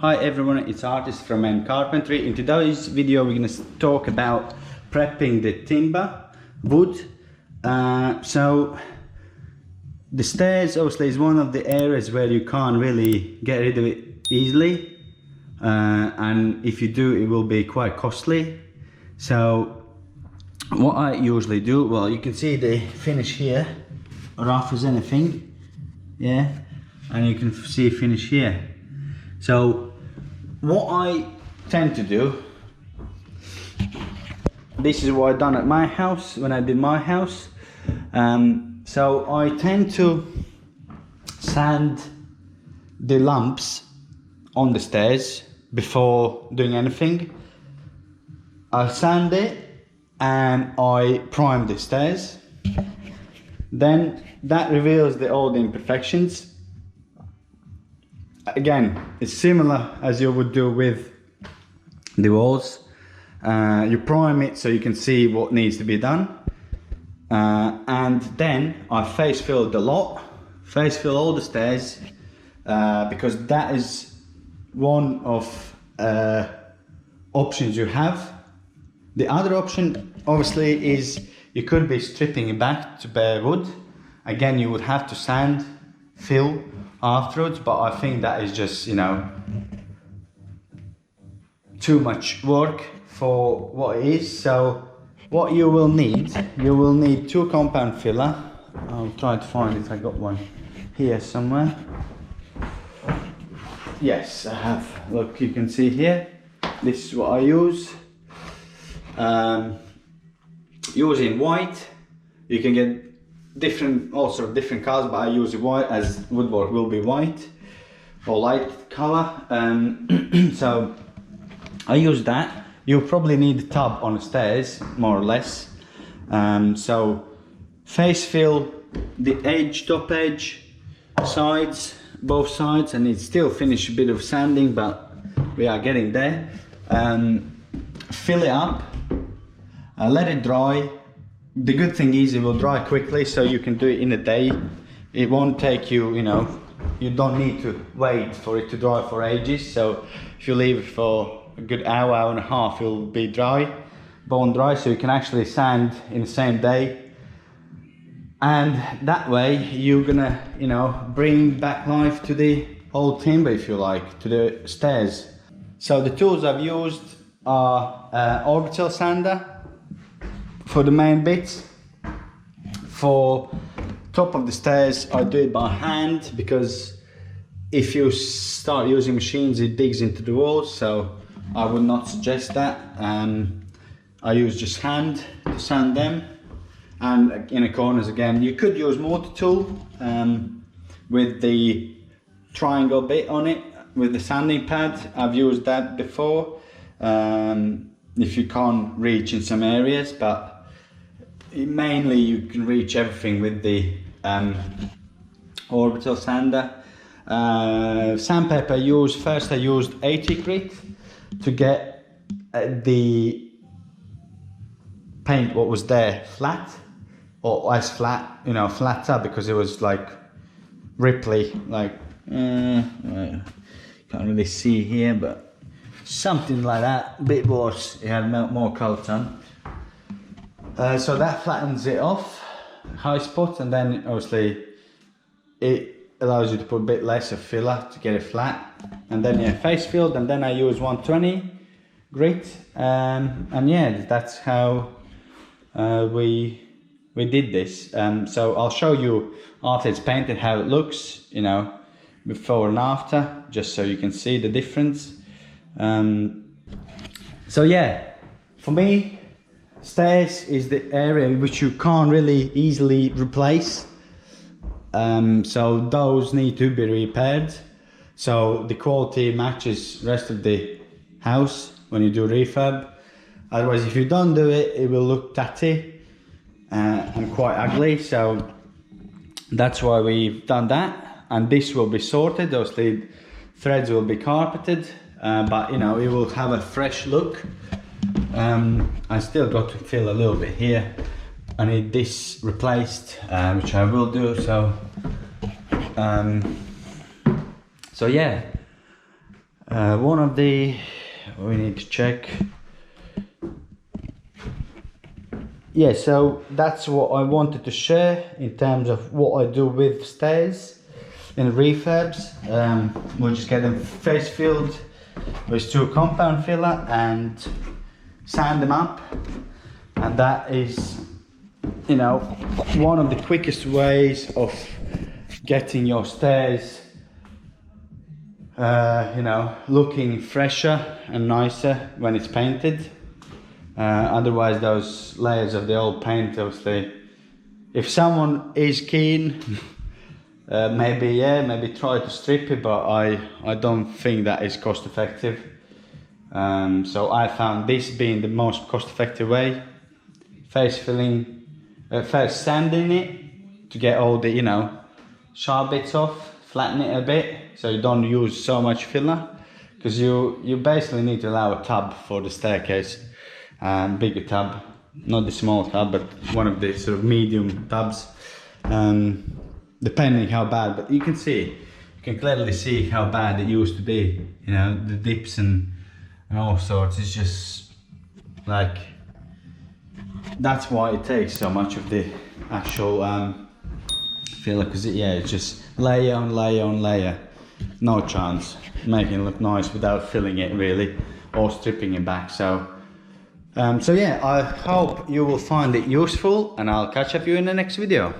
Hi everyone, it's Artist from M Carpentry. In today's video we're going to talk about prepping the timber, wood. So the stairs obviously is one of the areas where you can't really get rid of it easily, and if you do it will be quite costly. So what I usually do, well, you can see the finish here, rough as anything, yeah, and you can see finish here. So what I tend to do, this is what I done at my house when I did my house. So I tend to sand the lumps on the stairs before doing anything. I sand it and I prime the stairs. Then that reveals all the imperfections. Again, it's similar as you would do with the walls. You prime it so you can see what needs to be done, and then I face fill the lot, face fill all the stairs, because that is one of options you have. The other option obviously is you could be stripping it back to bare wood. Again, you would have to sand, fill afterwards, but I think that is just, you know, too much work for what it is. So what you will need 2 compound filler. I'll try to find it. I got one here somewhere. Yes, I have. Look, you can see here, this is what I use. Using white, you can get all sorts of different colors, but I use white as woodwork will be white or light color. So I use that. You'll probably need a tub on the stairs, more or less. So face fill the edge, top edge, sides, both sides, and it still finish a bit of sanding, but we are getting there. Fill it up, let it dry. The good thing is it will dry quickly, so you can do it in a day. It won't take you, you know, you don't need to wait for it to dry for ages. So if you leave it for a good hour and a half, it'll be dry, bone dry, so you can actually sand in the same day. And that way you're gonna, you know, bring back life to the old timber, if you like, to the stairs. So the tools I've used are orbital sander for the main bits. For top of the stairs I do it by hand, because if you start using machines it digs into the walls, so I would not suggest that. I use just hand to sand them, and in the corners again you could use mortar tool with the triangle bit on it with the sanding pad. I've used that before if you can't reach in some areas, but mainly you can reach everything with the orbital sander. Sandpaper I used, first I used 80 grit to get the paint what was there flat, or as flat, you know, flatter, because it was like ripply, like can't really see here, but something like that, a bit worse. It had more colour on. So that flattens it off, high spot, and then obviously it allows you to put a bit less of filler to get it flat. And then yeah, face filled, and then I use 120 grit, and yeah, that's how we did this. So I'll show you after it's painted how it looks, you know, before and after, just so you can see the difference. So yeah, for me, stairs is the area which you can't really easily replace. So those need to be repaired, so the quality matches rest of the house when you do refurb. Otherwise, if you don't do it, it will look tatty and quite ugly. So that's why we've done that. And this will be sorted, obviously threads will be carpeted, but you know, it will have a fresh look. I still got to fill a little bit here. I need this replaced, which I will do. So yeah, One of the, we need to check. Yeah, so that's what I wanted to share in terms of what I do with stairs in refurbs. We'll just get them face filled with 2 compound filler and sand them up, and that is, you know, one of the quickest ways of getting your stairs you know, looking fresher and nicer when it's painted. Otherwise those layers of the old paint, obviously, if someone is keen, maybe try to strip it, but I don't think that is cost effective. So I found this being the most cost effective way. Face filling, first sanding it to get all the, you know, sharp bits off, flatten it a bit so you don't use so much filler, because you basically need to allow a tub for the staircase, bigger tub, not the small tub, but one of the sort of medium tubs, depending how bad. But you can clearly see how bad it used to be, you know, the dips and all sorts. It's just like, that's why it takes so much of the actual filler, because it's just layer on layer on layer. No chance making it look nice without filling it really, or stripping it back. So yeah, I hope you will find it useful, and I'll catch up you in the next video.